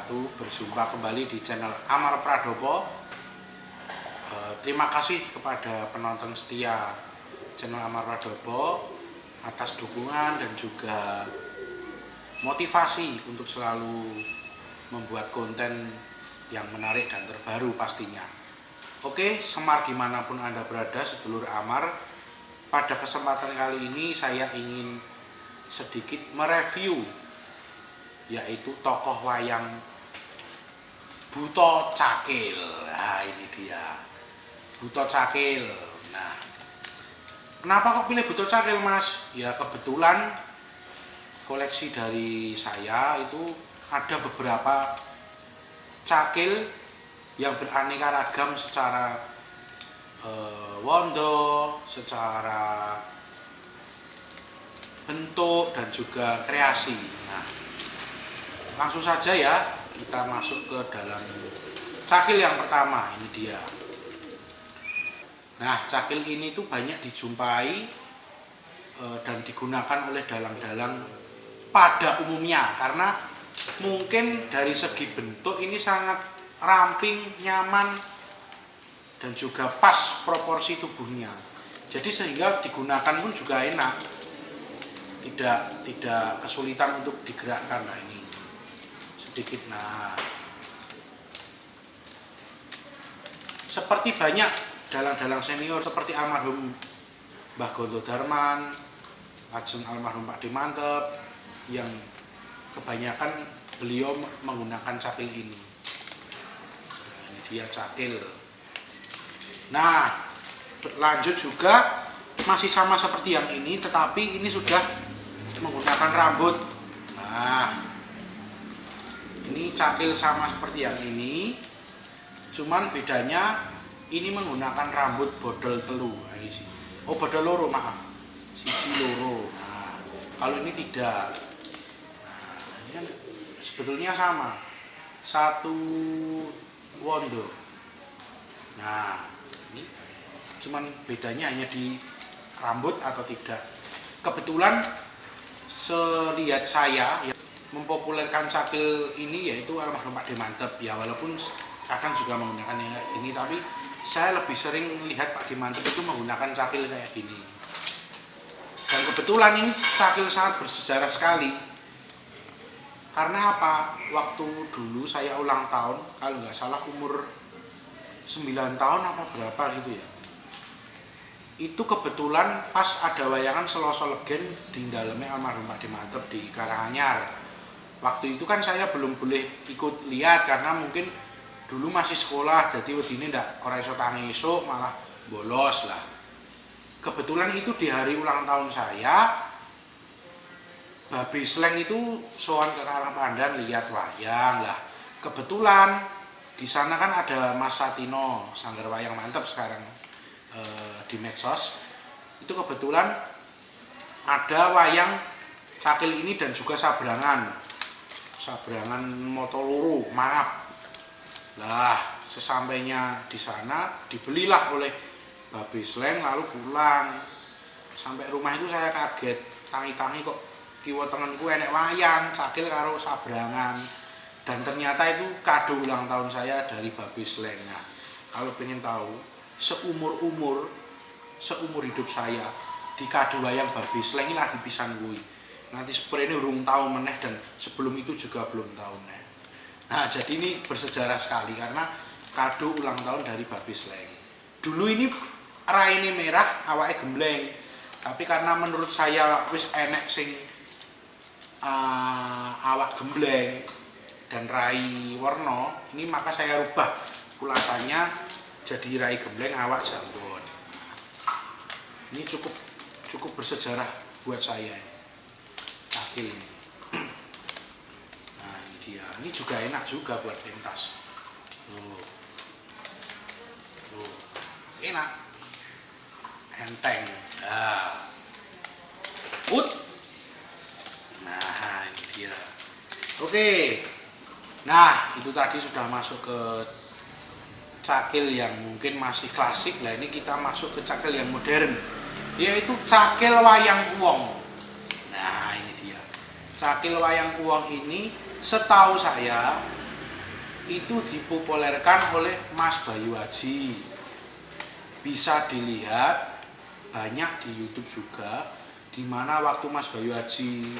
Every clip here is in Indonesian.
wabarakatuh. Berjumpa kembali di channel Amar Pradopo. Terima kasih kepada penonton setia channel Amar Pradopo atas dukungan dan juga motivasi untuk selalu membuat konten yang menarik dan terbaru pastinya. Oke, semar dimanapun Anda berada, sedulur Amar, pada kesempatan kali ini saya ingin sedikit mereview yaitu tokoh wayang Buto Cakil. Nah, ini dia Buto Cakil. Nah, kenapa kok pilih Buto Cakil, Mas? Ya kebetulan koleksi dari saya itu ada beberapa cakil yang beraneka ragam secara wondo, secara bentuk dan juga kreasi. Nah, langsung saja ya kita masuk ke dalam cakil yang pertama. Ini dia. Nah, cakil ini tuh banyak dijumpai dan digunakan oleh dalang-dalang pada umumnya karena mungkin dari segi bentuk ini sangat ramping, nyaman dan juga pas proporsi tubuhnya. Jadi sehingga digunakan pun juga enak. Tidak kesulitan untuk digerakkan. Nah, ini sedikit. Nah, seperti banyak dalang-dalang senior seperti almarhum Mbah Gondo Darman, lajeng almarhum Pak D Mantep, yang kebanyakan beliau menggunakan cakil ini. Nah, ini dia cakil. Nah, lanjut juga masih sama seperti yang ini, tetapi ini sudah menggunakan rambut. Nah, ini cakil sama seperti yang ini, cuman bedanya ini menggunakan rambut bodol telu. Nah, ini sih. Oh, bodol loro, maaf. Siji loro. Nah, kalau ini tidak. Nah, ini kan sebetulnya sama. Satu wondo. Nah, ini cuman bedanya hanya di rambut atau tidak. Kebetulan selihat saya ya, mempopulerkan cakil ini yaitu almarhum Pak D Mantep. Ya walaupun kadang juga menggunakan yang kayak gini, tapi saya lebih sering melihat Pak D Mantep itu menggunakan cakil kayak gini. Dan kebetulan ini cakil sangat bersejarah sekali. Karena apa? Waktu dulu saya ulang tahun, kalau nggak salah umur 9 tahun apa berapa gitu ya. Itu kebetulan pas ada wayangan Selasa Legen di dalamnya almarhum Pak D Mantep di Karanganyar. Waktu itu kan saya belum boleh ikut lihat karena mungkin dulu masih sekolah, jadi wedine ndak ora iso tangi esuk, malah bolos lah. Kebetulan itu di hari ulang tahun saya, Babi Sleng itu sowan ke Karangpandan lihat wayang lah. Kebetulan di sana kan ada Mas Satino, Sanggar Wayang Mantep sekarang di medsos. Itu kebetulan ada wayang cakil ini dan juga sabrangan moto loro, maaf. Lah, sesampainya di sana dibelilah oleh Babi Sleng lalu pulang. Sampai rumah itu saya kaget, tangi-tangi kok kiwa tengenku enek wayang cakil karo sabrangan. Dan ternyata itu kado ulang tahun saya dari Babi Sleng. Nah, kalau pengen tahu seumur hidup saya di kado wayang Babi Sleng ini lagi pisan kuwi. Nanti seperti ini urung tahu meneh dan sebelum itu juga belum tahu meneh. Nah, jadi ini bersejarah sekali karena kado ulang tahun dari Babi Sleng. Dulu ini raine merah, awake gembleng. Tapi karena menurut saya wis enek sing awak gembleng dan rai warna, ini maka saya rubah pulasannya jadi rai gembleng awak jambon. Ini cukup bersejarah buat saya. Cakil ini. Nah, ini dia. Ini juga enak juga buat pentas. Tuh. Enak. Enteng. Nah. Nah, ini dia. Oke. Nah, itu tadi sudah masuk ke cakil yang mungkin masih klasik. Lah, ini kita masuk ke cakil yang modern, yaitu cakil wayang kuwong. Nah, ini dia. Cakil wayang kuwong ini setahu saya itu dipopulerkan oleh Mas Bayu Aji. Bisa dilihat banyak di YouTube juga, dimana waktu Mas Bayu Aji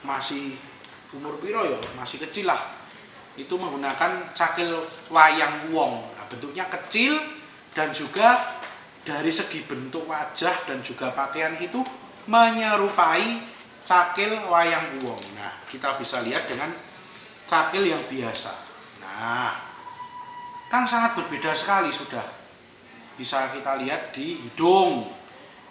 masih umur piro ya, masih kecil lah, itu menggunakan cakil wayang wong. Nah, bentuknya kecil dan juga dari segi bentuk wajah dan juga pakaian itu menyerupai cakil wayang wong. Nah, kita bisa lihat dengan cakil yang biasa. Nah, kan sangat berbeda sekali sudah. Bisa kita lihat di hidung,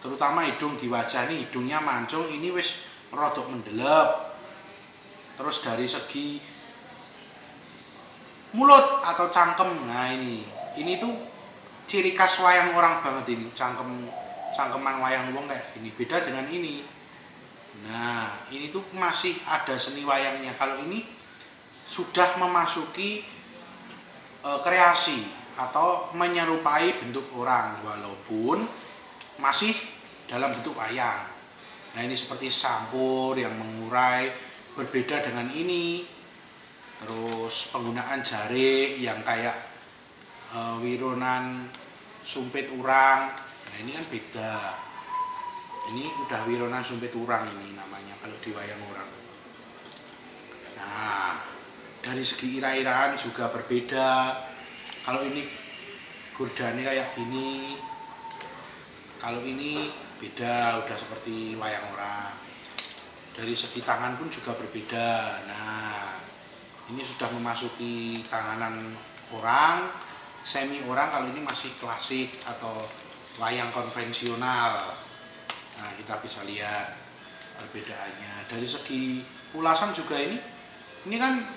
terutama hidung di wajah ini, hidungnya mancung, ini wis rodok mendelep. Terus dari segi mulut atau cangkem, nah ini tuh ciri khas wayang orang banget ini, cangkeman wayang wong kayak gini, beda dengan ini. Nah, ini tuh masih ada seni wayangnya. Kalau ini sudah memasuki kreasi atau menyerupai bentuk orang walaupun masih dalam bentuk wayang. Nah, ini seperti sampur yang mengurai, berbeda dengan ini. Terus penggunaan jari yang kayak wironan sumpit urang. Nah, ini kan beda. Ini udah wironan sumpit urang ini namanya kalau di wayang orang. Nah, dari segi irah-irahan juga berbeda. Kalau ini gordane kayak gini, kalau ini beda, udah seperti wayang orang. Dari segi tangan pun juga berbeda. Nah, ini sudah memasuki tanganan orang, semi orang. Kalau ini masih klasik atau wayang konvensional. Nah, kita bisa lihat perbedaannya. Dari segi ulasan juga ini kan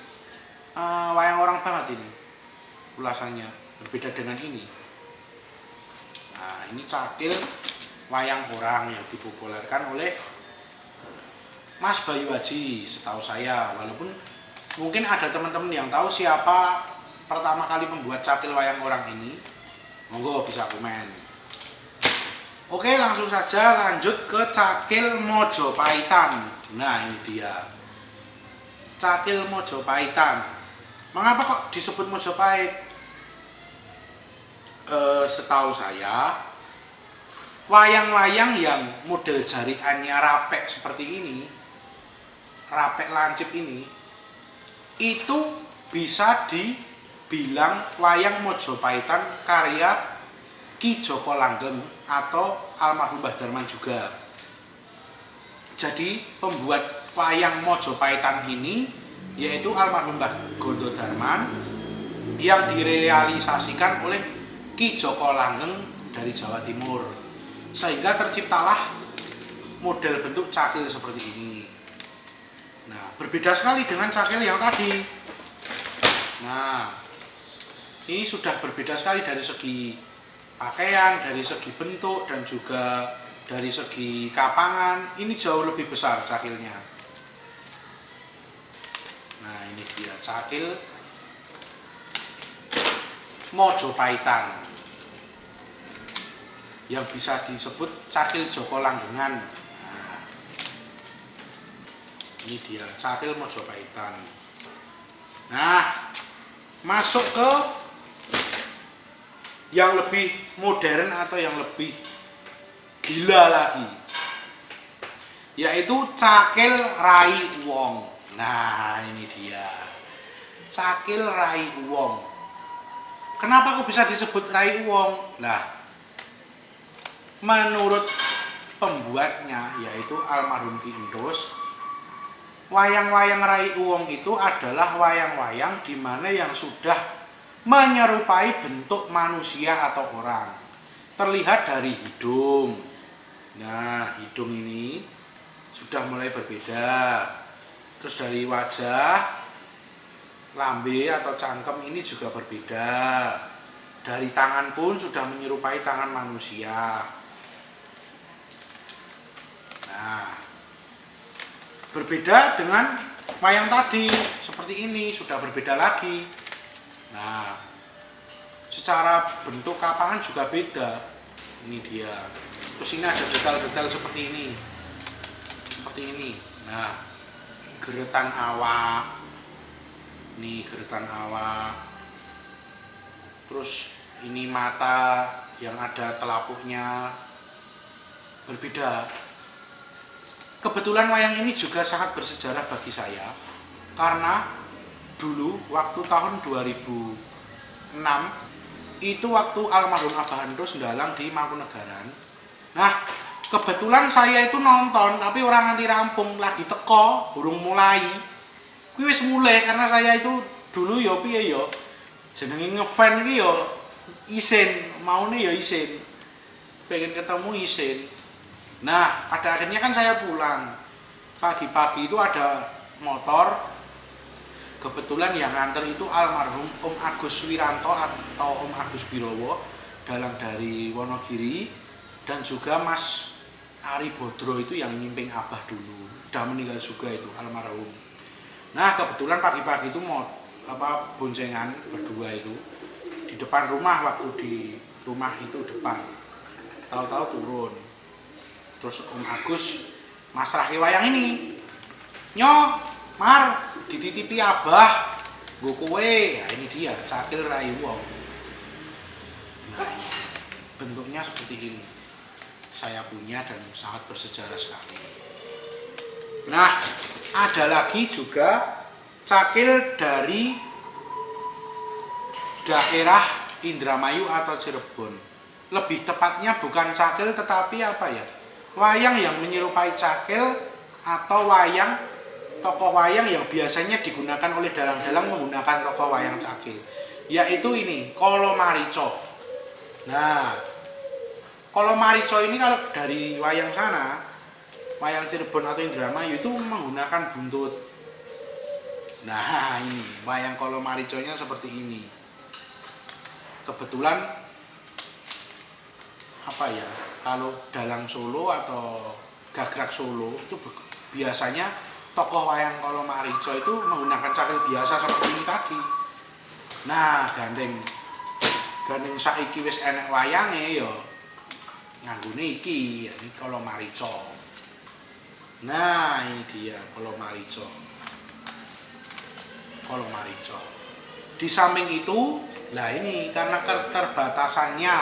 wayang orang banget ini ulasannya, berbeda dengan ini. Nah, ini cakil wayang orang yang dipopulerkan oleh Mas Bayu Aji setahu saya, walaupun mungkin ada teman-teman yang tahu siapa pertama kali membuat cakil wayang orang ini, monggo bisa komen. Oke, langsung saja lanjut ke cakil Mojopahitan. Nah, ini dia cakil Mojopahitan. Mengapa kok disebut Mojopahit? Setahu saya wayang-wayang yang model jariannya rapek seperti ini, rapek lancip ini, itu bisa dibilang wayang Mojopahitan karya Ki Joko Langgeng atau almarhum Mbah Darman juga. Jadi pembuat wayang Mojopahitan ini yaitu almarhum Mbah Gondo Darman yang direalisasikan oleh Ki Joko Langgeng dari Jawa Timur, sehingga terciptalah model bentuk cakil seperti ini. Nah, berbeda sekali dengan cakil yang tadi. Nah, ini sudah berbeda sekali dari segi pakaian, dari segi bentuk, dan juga dari segi kapangan. Ini jauh lebih besar cakilnya. Nah, ini dia cakil Mojopahitan yang bisa disebut cakil Joko Langgengan. Nah, ini dia cakil Mojopahitan. Nah, masuk ke yang lebih modern atau yang lebih gila lagi, yaitu cakil Rai Wong. Nah, ini dia cakil Rai Wong. Kenapa kok bisa disebut Rai Wong? Nah, menurut pembuatnya yaitu almarhum Ki Endos, wayang-wayang Rai Wong itu adalah wayang-wayang di mana yang sudah menyerupai bentuk manusia atau orang. Terlihat dari hidung. Nah, hidung ini sudah mulai berbeda. Terus dari wajah, lambe atau cangkem ini juga berbeda. Dari tangan pun sudah menyerupai tangan manusia. Nah, berbeda dengan wayang tadi, seperti ini sudah berbeda lagi. Nah, secara bentuk kapangan juga beda. Ini dia. Terus ini ada detail-detail seperti ini. Seperti ini. Nah, geretan awak. Ini geretan awak, terus ini mata yang ada telapuknya berbeda. Kebetulan wayang ini juga sangat bersejarah bagi saya karena dulu waktu tahun 2006 itu waktu almarhum Abah Hendro Sendalang di Mangkunegaran. Nah, kebetulan saya itu nonton tapi orang nganti rampung lagi teko, burung mulai. Kuwi wis mulai karena saya itu dulu yo piye yo jenenge ngefan iki yo isin, maune yo isin. Pengen ketemu isin. Nah, pada akhirnya kan saya pulang. Pagi-pagi itu ada motor. Kebetulan yang nganter itu almarhum Om Agus Wiranto atau Om Agus Birowo, dalang dari Wonogiri, dan juga Mas Ari Bodro itu yang nyimping Abah dulu. Udah meninggal juga itu almarhum. Nah, kebetulan pagi-pagi itu mau boncengan berdua itu di depan rumah, waktu di rumah itu depan. Tahu-tahu turun. Terus Om Agus masrahi wayang ini. Nyo, Mar, dititipi Abah, nggo kowe. Ya ini dia, cakil rai wong. Nah, ini bentuknya seperti ini. Saya punya dan sangat bersejarah sekali. Nah, ada lagi juga cakil dari daerah Indramayu atau Cirebon. Lebih tepatnya bukan cakil tetapi apa ya? Wayang yang menyerupai cakil atau wayang tokoh wayang yang biasanya digunakan oleh dalang-dalang menggunakan tokoh wayang cakil, yaitu ini Kolo Marico. Nah, Kolo Marico ini kalau dari wayang sana, wayang Cirebon atau Indramayu itu menggunakan buntut. Nah, ini wayang Kolo Mariconya seperti ini. Kebetulan apa ya, kalau dalang Solo atau gagrak Solo itu biasanya tokoh wayang Kolo Marico itu menggunakan cakil biasa seperti ini tadi. Nah, gandeng saiki wis enek wayange ya nganggone iki, ini Kolo Marico. Nah, ini dia Kolo Marico. Kolo Marico. Di samping itu, lah ini karena keterbatasannya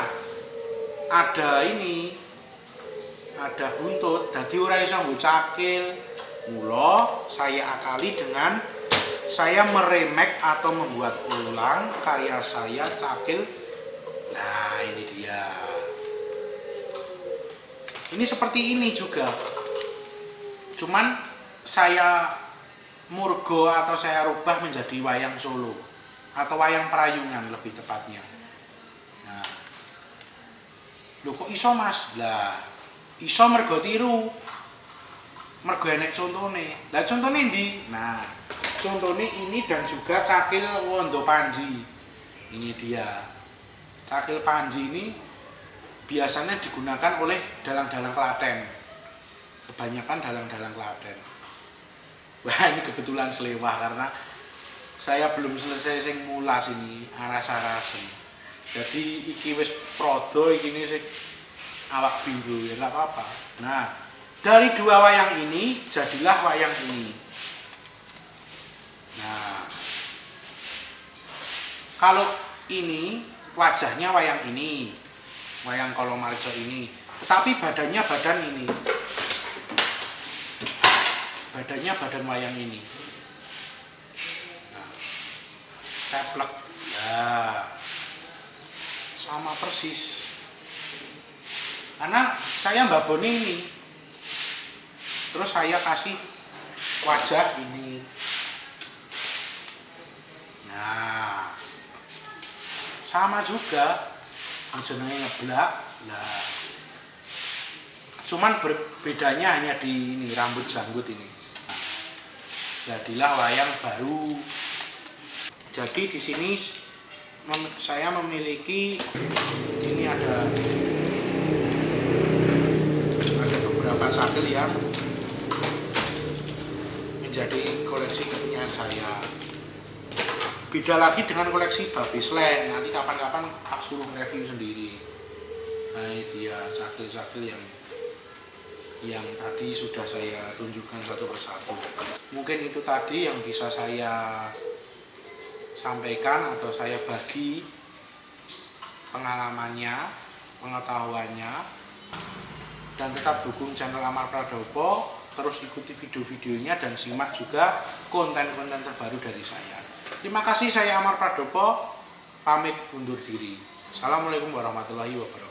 ada buntut, dadi ora iso nggo cakil. Mula saya akali dengan saya meremake atau membuat ulang karya saya cakil. Nah, ini dia. Ini seperti ini juga. Cuman saya murgo atau saya rubah menjadi wayang Solo atau wayang Prayungan lebih tepatnya. Nah, lho kok iso Mas? Lah, iso mergo tiru. Mergo enek contone. Lah contone ndi? Nah, contone ini dan juga cakil Wondo Panji. Ini dia. Cakil Panji ini biasanya digunakan oleh dalang-dalang Klaten. Kebanyakan dalang-dalang Klaten. Wah, ini kebetulan selewah karena saya belum selesai sing mulas ini aras-arasen. Jadi iki wis prodo, iki ini sing awak biru ya enggak apa-apa. Nah, dari dua wayang ini jadilah wayang ini. Nah, kalau ini wajahnya wayang ini, wayang Kolo Marico ini, tetapi badannya badan ini. Badannya badan wayang ini. Nah, teplek. Nah, sama persis. Karena saya mbaboni ini. Terus saya kasih wajah ini. Nah, sama juga jenenge ngeblak. Nah, cuman bedanya hanya di ini rambut janggut ini. Nah, jadilah wayang baru. Jadi di sini saya memiliki ini ada beberapa cakil yang menjadi koleksi kepunyaan saya. Beda lagi dengan koleksi Babi Slang. Nanti kapan-kapan tak suruh review sendiri. Nah, ini dia cakil-cakil yang tadi sudah saya tunjukkan satu persatu. Mungkin itu tadi yang bisa saya sampaikan atau saya bagi pengalamannya, pengetahuannya, dan tetap dukung channel Amar Pradopo, terus ikuti video-videonya dan simak juga konten-konten terbaru dari saya. Terima kasih, saya Amar Pradopo, pamit undur diri. Assalamualaikum warahmatullahi wabarakatuh.